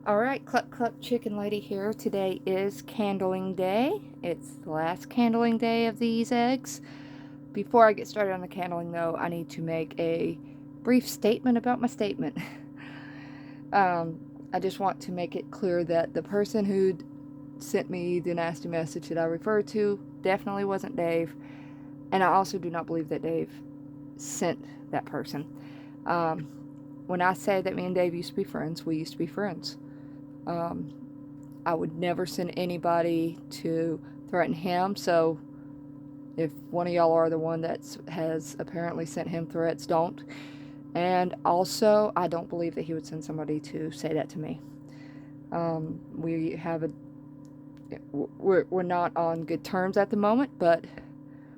Alright, Cluck Cluck Chicken Lady here. Today is candling day. It's the last candling day of these eggs. Before I get started on the candling, though, I need to make a brief statement about my statement. I just want to make it clear that the person who sent me the nasty message that I referred to definitely wasn't Dave, and I also do not believe that Dave sent that person. When I say that me and Dave used to be friends, we used to be friends. I would never send anybody to threaten him, so if one of y'all are the one that has apparently sent him threats, don't. And also, I don't believe that he would send somebody to say that to me. We have a we're not on good terms at the moment, but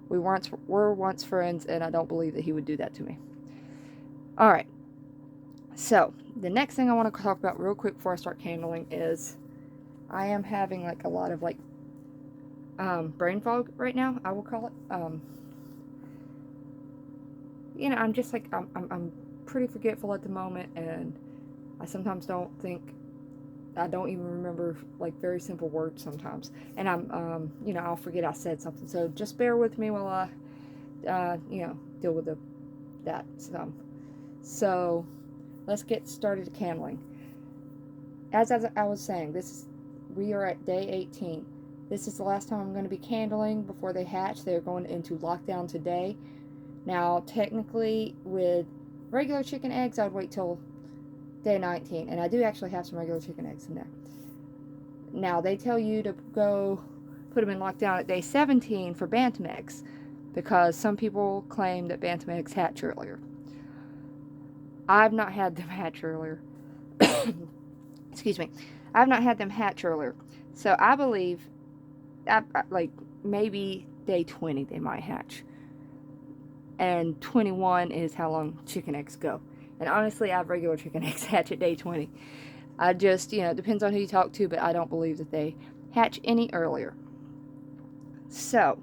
we were once friends, and I don't believe that he would do that to me. All right. So the next thing I want to talk about real quick before I start candling is I am having like a lot of brain fog right now, I will call it. I'm just like I'm pretty forgetful at the moment, and I sometimes I don't even remember like very simple words sometimes, and I'll forget I said something. So just bear with me while I deal with that. So let's get started candling. As I was saying, we are at day 18. This is the last time I'm going to be candling before they hatch. They're going into lockdown today. Now, technically, with regular chicken eggs, I would wait till day 19. And I do actually have some regular chicken eggs in there. Now, they tell you to go put them in lockdown at day 17 for bantam eggs, because some people claim that bantam eggs hatch earlier. I've not had them hatch earlier. Excuse me. I've not had them hatch earlier. So I believe, like, maybe day 20 they might hatch. And 21 is how long chicken eggs go. And honestly, I have regular chicken eggs hatch at day 20. I just, it depends on who you talk to, but I don't believe that they hatch any earlier. So,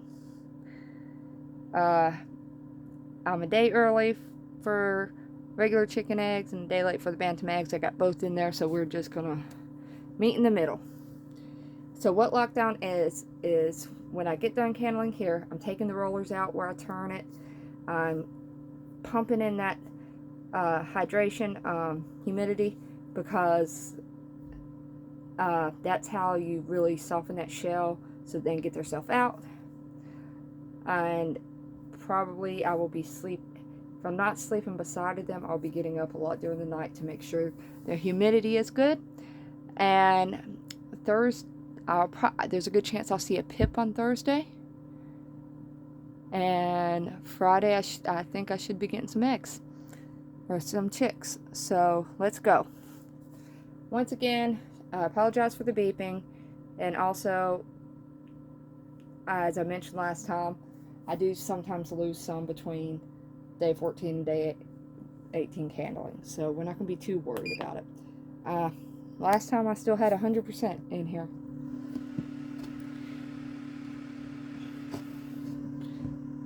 I'm a day early for regular chicken eggs and a day late for the bantam eggs. I got both in there, so we're just gonna meet in the middle. So what lockdown is when I get done candling here, I'm taking the rollers out where I turn it. I'm pumping in that hydration, humidity, because that's how you really soften that shell so they can get themselves out. And probably I will be if I'm not sleeping beside them, I'll be getting up a lot during the night to make sure the humidity is good. And Thursday, there's a good chance I'll see a pip on Thursday. And Friday, I think I should be getting some eggs or some chicks. So let's go. Once again, I apologize for the beeping, and also, as I mentioned last time, I do sometimes lose some between day 14 and day 18 candling, so we're not going to be too worried about it. Last time I still had 100% in here.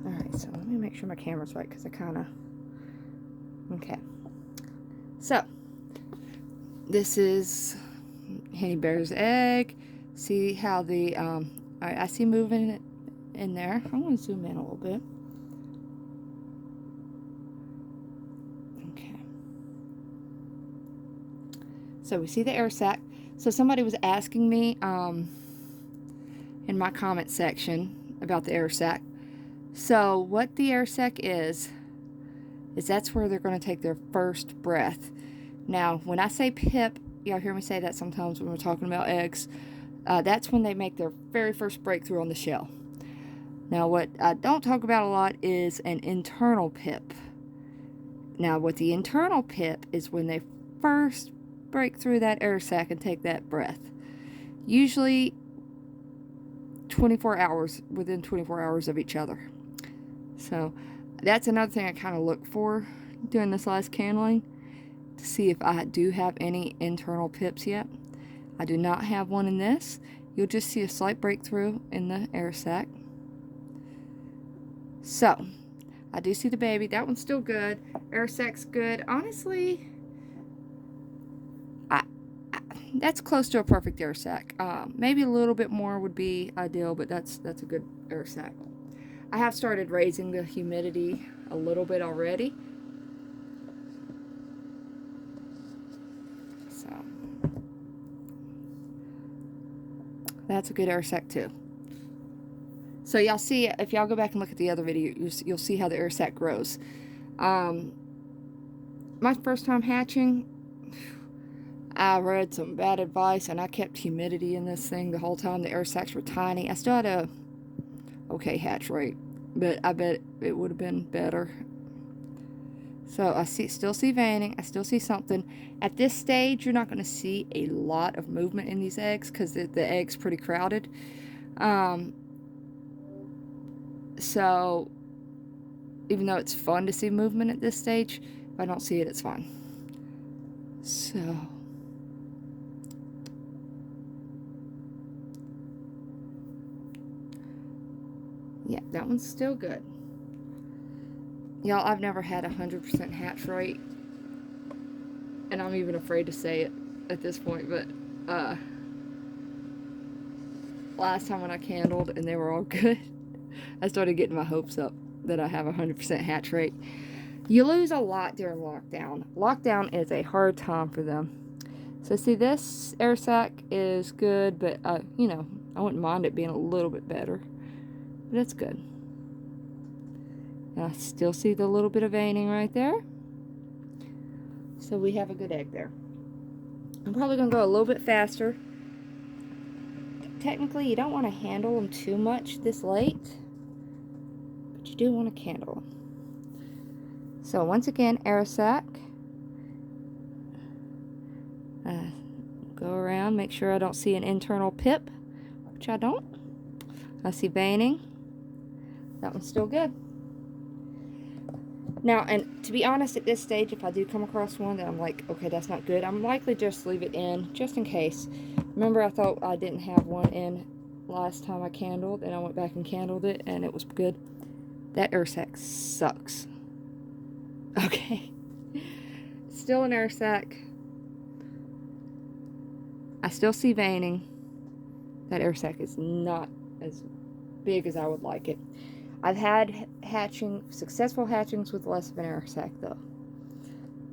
Alright, so let me make sure my camera's right, because I kind of... Okay. So, this is Henny Bear's egg. See how the... Alright, I see moving it in there. I'm going to zoom in a little bit. Okay. So we see the air sac. So somebody was asking me in my comment section about the air sac. So what the air sac is that's where they're going to take their first breath. Now, when I say pip, y'all hear me say that sometimes when we're talking about eggs. That's when they make their very first breakthrough on the shell. Now, what I don't talk about a lot is an internal pip. Now, what the internal pip is when they first break through that air sac and take that breath. Usually 24 hours, within 24 hours of each other. So that's another thing I kind of look for doing this last candling, to see if I do have any internal pips yet. I do not have one in this. You'll just see a slight breakthrough in the air sac. So, I do see the baby. That one's still good. Air sac's good. Honestly, that's close to a perfect air sac. Maybe a little bit more would be ideal, but that's a good air sac. I have started raising the humidity a little bit already. So that's a good air sac too. So y'all see, if y'all go back and look at the other video, you'll see how the air sac grows. My first time hatching, I read some bad advice and I kept humidity in this thing the whole time. The air sacs were tiny. I still had a okay hatch rate, but I bet it would have been better. So I still see veining. I still see something. At this stage, you're not going to see a lot of movement in these eggs because the egg's pretty crowded. So even though it's fun to see movement at this stage, if I don't see it, it's fine. So yeah, that one's still good. Y'all, I've never had 100% hatch rate, and I'm even afraid to say it at this point, but last time when I candled and they were all good, I started getting my hopes up that I have 100% hatch rate. You lose a lot during lockdown. Lockdown is a hard time for them. So see, this air sac is good, but you know, I wouldn't mind it being a little bit better, but it's good. And I still see the little bit of veining right there. So we have a good egg there. I'm probably going to go a little bit faster. Technically, you don't want to handle them too much this late, but you do want to candle them. So once again, air sac. Go around, make sure I don't see an internal pip, which I don't. I see veining. That one's still good. Now, and to be honest, at this stage, if I do come across one that I'm like, okay, that's not good, I'm likely just leave it in, just in case. Remember, I thought I didn't have one in last time I candled, and I went back and candled it, and it was good. That air sac sucks. Okay. Still an air sac. I still see veining. That air sac is not as big as I would like it. I've had successful hatchings with less of an air sac though.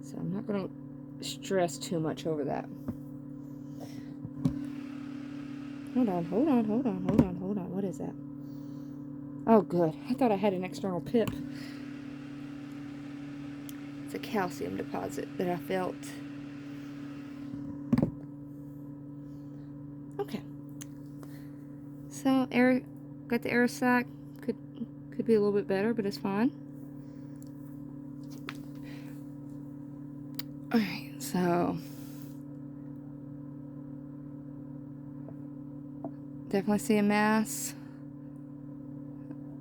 So I'm not going to stress too much over that. Hold on. What is that? Oh, good. I thought I had an external pip. It's a calcium deposit that I felt. Okay. So, got the air sac. Could be a little bit better, but it's fine. Alright, so definitely see a mass,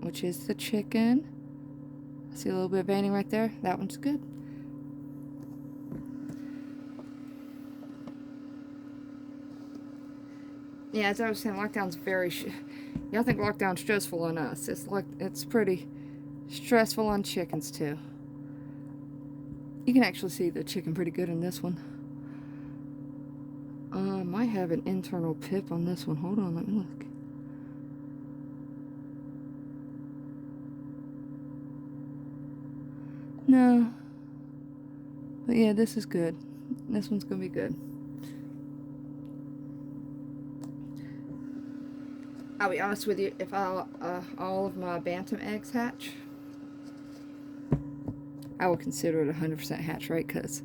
which is the chicken. I see a little bit of veining right there. That one's good. Yeah, as I was saying, lockdown's very... Y'all think lockdown's stressful on us. It's pretty stressful on chickens, too. You can actually see the chicken pretty good in this one. Might have an internal pip on this one. Hold on, let me look. No. But yeah, this is good. This one's gonna be good. I'll be honest with you, if all of my bantam eggs hatch, I will consider it 100% hatch rate because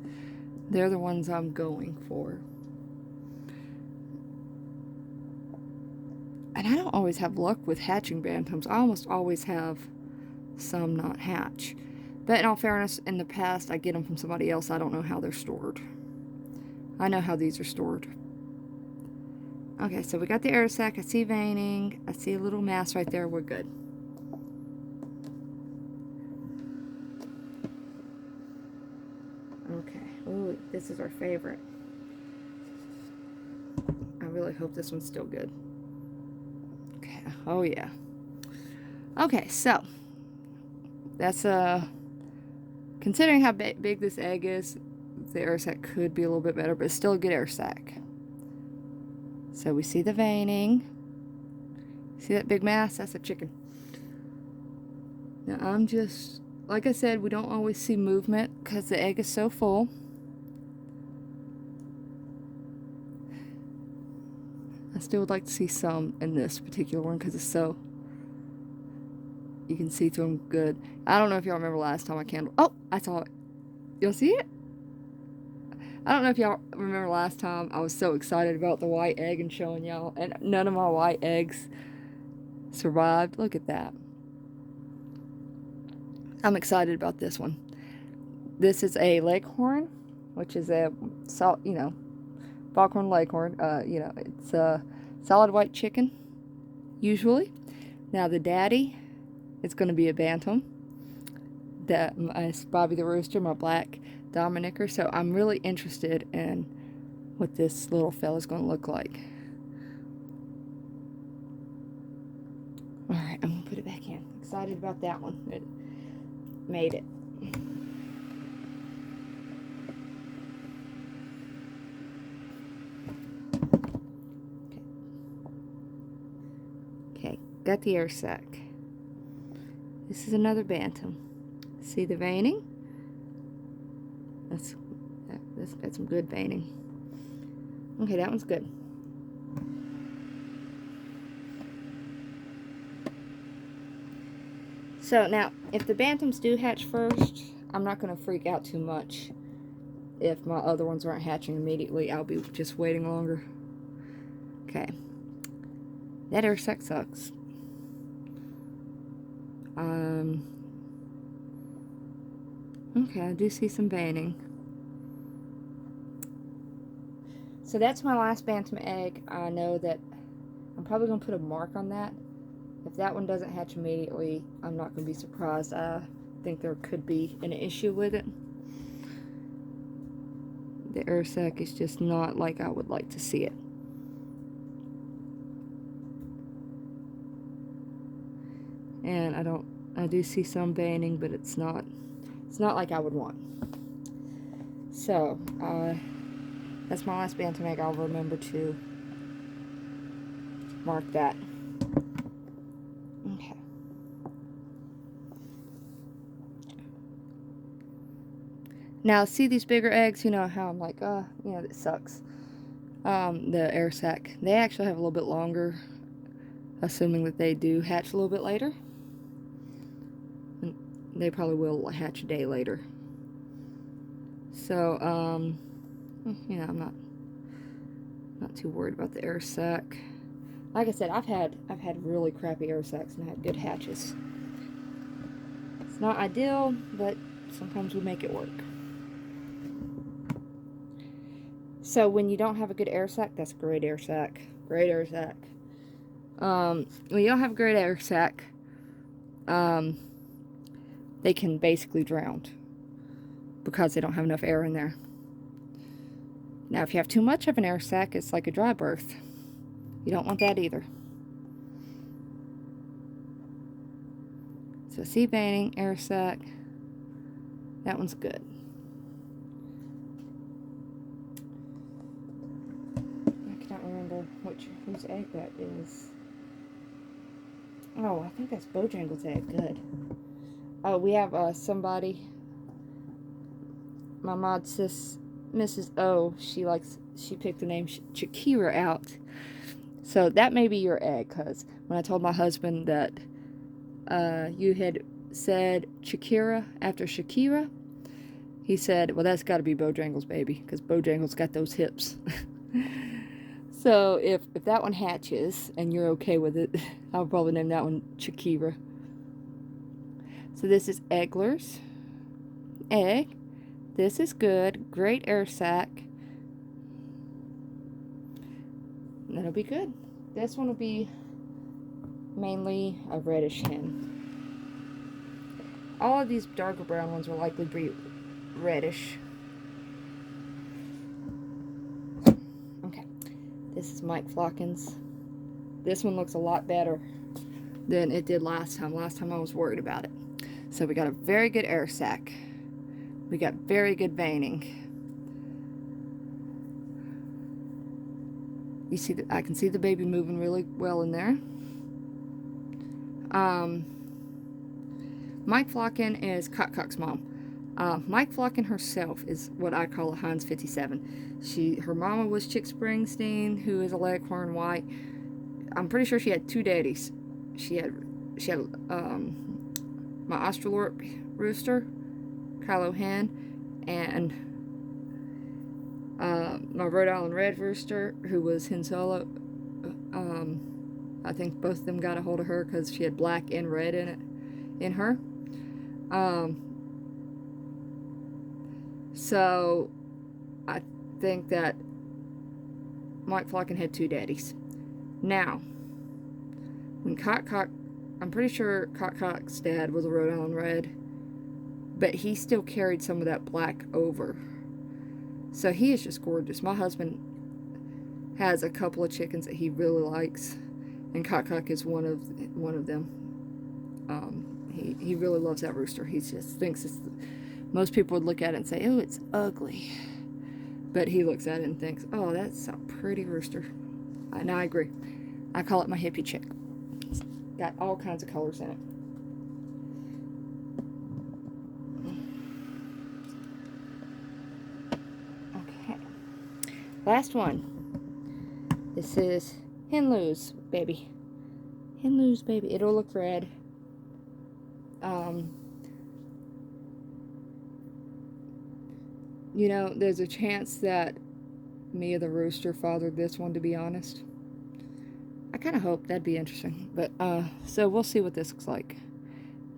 they're the ones I'm going for. And I don't always have luck with hatching bantams. I almost always have some not hatch. But in all fairness, in the past, I get them from somebody else. I don't know how they're stored. I know how these are stored. Okay, so we got the air sac. I see veining. I see a little mass right there. We're good. Okay. Ooh, this is our favorite. I really hope this one's still good. Okay. Oh, yeah. Okay, so that's considering how big this egg is, the air sac could be a little bit better, but it's still a good air sac. So we see the veining. See that big mass? That's a chicken. Now I'm just, like I said, we don't always see movement because the egg is so full. I still would like to see some in this particular one because it's so, you can see through them good. I don't know if y'all remember last time I candled. Oh, I saw it. You'll see it? I don't know if y'all remember last time I was so excited about the white egg and showing y'all, and none of my white eggs survived. Look at that. I'm excited about this one. This is a leghorn, which is a foghorn leghorn. It's a solid white chicken, usually. Now the daddy, it's going to be a bantam. It's Bobby the Rooster, my black Dominicker. So I'm really interested in what this little fella's going to look like. All right, I'm going to put it back in. Excited about that one. It made it. Okay, got the air sac. This is another bantam. See the veining? That's got some good veining. Okay, that one's good. So now, if the bantams do hatch first, I'm not going to freak out too much. If my other ones aren't hatching immediately, I'll be just waiting longer. Okay. That air sac sucks. Okay, I do see some veining. So that's my last bantam egg. I know that I'm probably going to put a mark on that. If that one doesn't hatch immediately, I'm not going to be surprised. I think there could be an issue with it. The air sac is just not like I would like to see it. And I do see some veining, but it's not like I would want. So, that's my last bantam egg. I'll remember to mark that. Okay. Now, see these bigger eggs? You know how I'm like, this sucks. The air sac, they actually have a little bit longer, assuming that they do hatch a little bit later. And they probably will hatch a day later. So, I'm not too worried about the air sac. Like I said, I've had really crappy air sacs and had good hatches. It's not ideal, but sometimes we make it work. So when you don't have a good air sac, that's a great air sac. Great air sac. When you don't have a great air sac, they can basically drown because they don't have enough air in there. Now, if you have too much of an air sac, it's like a dry birth. You don't want that either. So see veining, air sac. That one's good. I cannot remember whose egg that is. Oh, I think that's Bojangles' egg. Good. Oh, we have somebody. My mod sis, Mrs. O, she picked the name Shakira out. So that may be your egg, because when I told my husband that you had said Shakira after Shakira, he said, well, that's got to be Bojangles' baby, because Bojangles got those hips. So if that one hatches and you're okay with it, I'll probably name that one Shakira. So this is Egler's egg. This is good. Great air sac. That'll be good. This one will be mainly a reddish hen. All of these darker brown ones will likely be reddish. Okay. This is Mike Flockins. This one looks a lot better than it did last time. Last time I was worried about it. So we got a very good air sac. We got very good veining. You see that I can see the baby moving really well in there. Mike Flocken is Cock's mom. Mike Flocken herself is what I call a Heinz 57. Her mama was Chick Springsteen, who is a Leghorn White. I'm pretty sure she had two daddies. She had my Australorp rooster, Kylo Hen, and my Rhode Island Red rooster, who was Hen Solo. I think both of them got a hold of her because she had black and red in her. So I think that Mike Flocken had two daddies. Now, when Cock, I'm pretty sure Cock's dad was a Rhode Island Red, but he still carried some of that black over. So he is just gorgeous. My husband has a couple of chickens that he really likes, and Cock is one of them. He really loves that rooster. He just thinks most people would look at it and say, "Oh, it's ugly," but he looks at it and thinks, "Oh, that's a pretty rooster." And I agree. I call it my hippie chick. It's got all kinds of colors in it. Okay. Last one. This is Henloo's baby. Henloo's baby. It'll look red. You know, there's a chance that Mia the rooster fathered this one, to be honest. I kind of hope that'd be interesting. But, so we'll see what this looks like.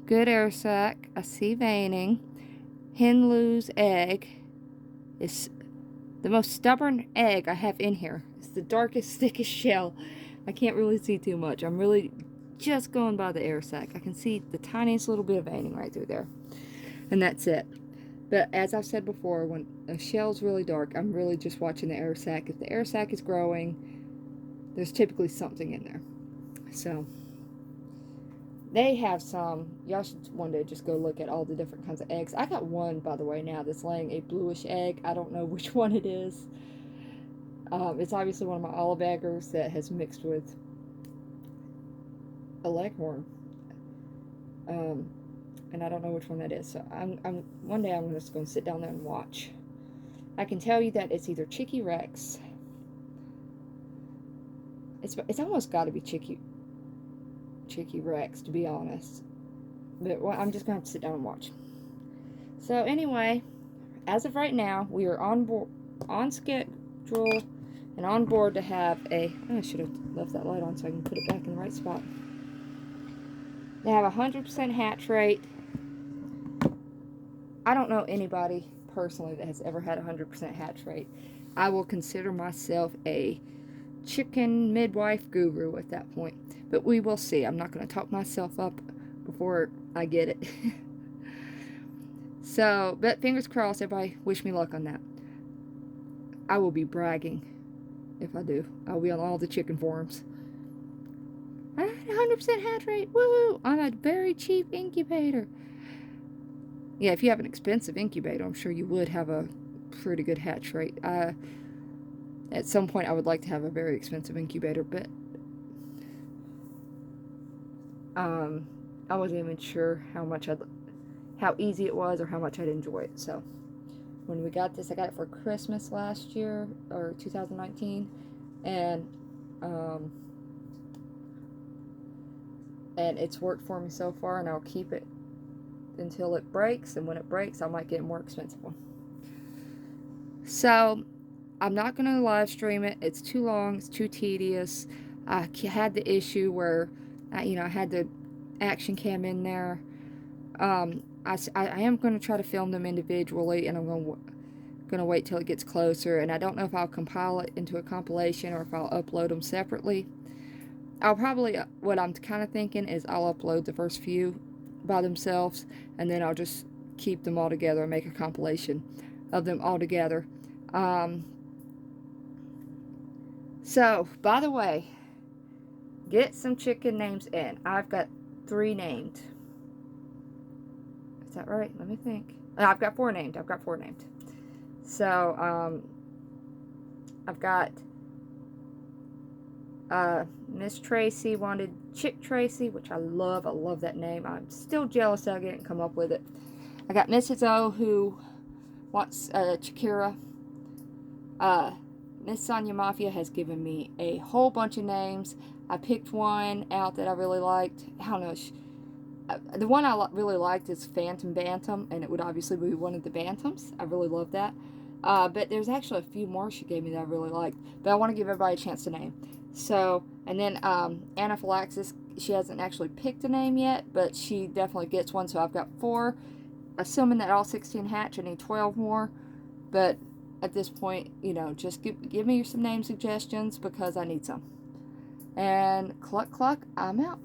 Good air sac. I see veining. Henloo's egg is the most stubborn egg I have in here. It's the darkest, thickest shell. I can't really see too much. I'm really just going by the air sac. I can see the tiniest little bit of veining right through there. And that's it. But as I've said before, when a shell's really dark, I'm really just watching the air sac. If the air sac is growing, there's typically something in there. So they have some. Y'all should one day just go look at all the different kinds of eggs. I got one, by the way, now that's laying a bluish egg. I don't know which one it is. It's obviously one of my olive eggers that has mixed with a leghorn. And I don't know which one that is. So one day I'm just going to sit down there and watch. I can tell you that it's either Chicky Rex. It's almost got to be Chicky Rex, to be honest. But I'm just going to have to sit down and watch. So anyway, as of right now, we are on schedule and on board to have I should have left that light on so I can put it back in the right spot. They have 100% hatch rate. I don't know anybody personally that has ever had 100% hatch rate. I will consider myself a chicken midwife guru at that point. But we will see. I'm not going to talk myself up before I get it. So, but fingers crossed, everybody wish me luck on that. I will be bragging if I do. I'll be on all the chicken forums. I had 100% hatch rate. Woo! On a very cheap incubator. Yeah, if you have an expensive incubator, I'm sure you would have a pretty good hatch rate. At some point, I would like to have a very expensive incubator, but I wasn't even sure how easy it was or how much I'd enjoy it. So when we got this, I got it for Christmas last year, or 2019, and it's worked for me so far, and I'll keep it until it breaks, and when it breaks, I might get a more expensive one. So I'm not going to live stream it. It's too long. It's too tedious. I had the issue where, I had the action cam in there. I am going to try to film them individually, and I'm going to wait till it gets closer. And I don't know if I'll compile it into a compilation or if I'll upload them separately. I'll probably, what I'm kind of thinking is I'll upload the first few by themselves, and then I'll just keep them all together and make a compilation of them all together. So, by the way, get some chicken names in. I've got 3 named. Is that right? Let me think. I've got 4 named. So, I've got Miss Tracy wanted Chick Tracy, which I love. I love that name. I'm still jealous that I didn't come up with it. I got Mrs. O, who wants Chikira. Miss Sonia Mafia has given me a whole bunch of names. I picked one out that I really liked. I don't know. The one I really liked is Phantom Bantam, and it would obviously be one of the Bantams. I really love that. But there's actually a few more she gave me that I really liked. But I want to give everybody a chance to name. So, and then Anaphylaxis, she hasn't actually picked a name yet, but she definitely gets one. So I've got 4. Assuming that all 16 hatch, I need 12 more. But at this point, you know, just give me some name suggestions because I need some. And cluck cluck, I'm out.